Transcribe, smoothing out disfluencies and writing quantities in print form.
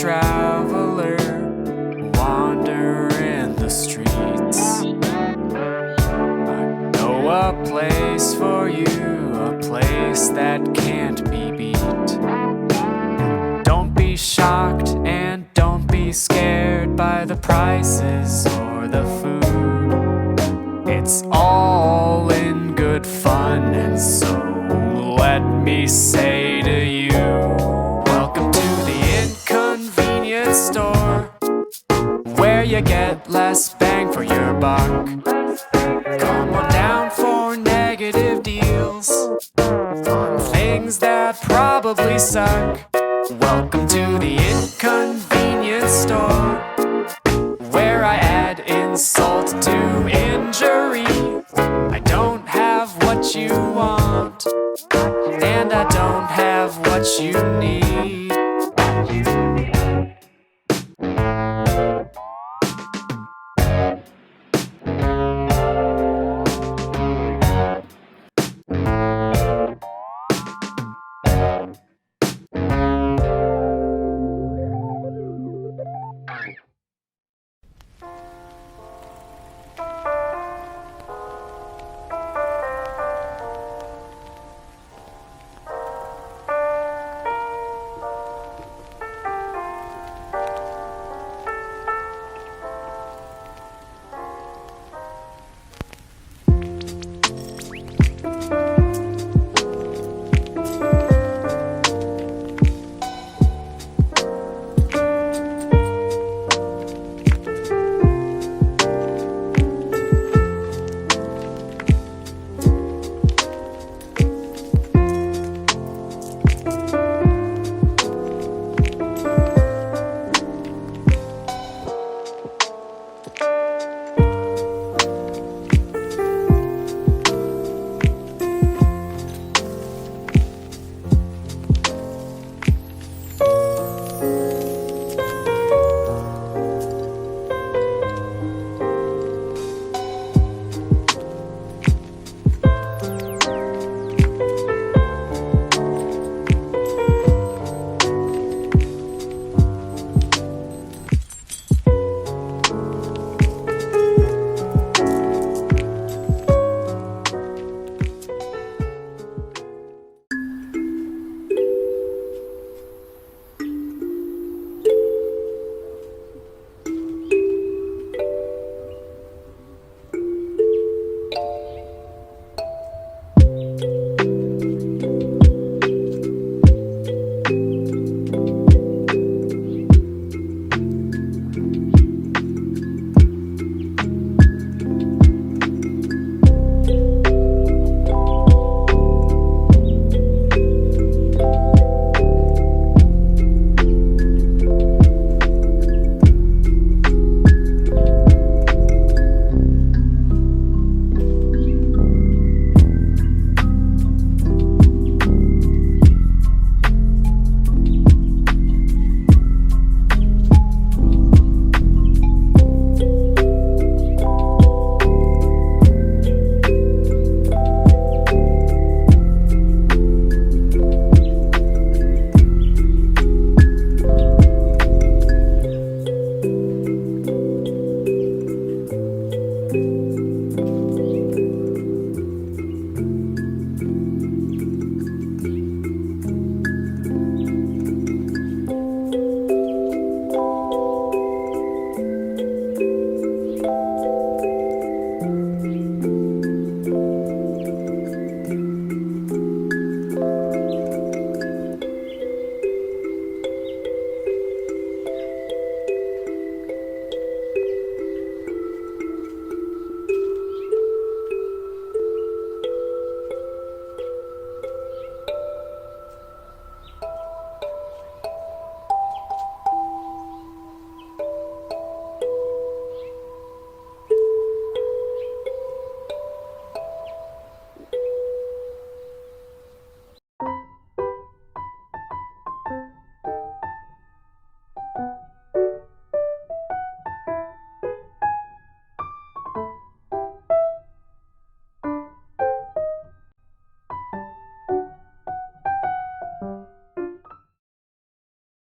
Traveler, wander in the streets. I know a place for you, a place that can't be beat. Don't be shocked and don't be scared by the prices or the food. It's all in good fun, and so let me say to you, welcome to the inconvenience store, where you get less bang for your buck. Come on down for negative deals on things that probably suck. Welcome to the inconvenience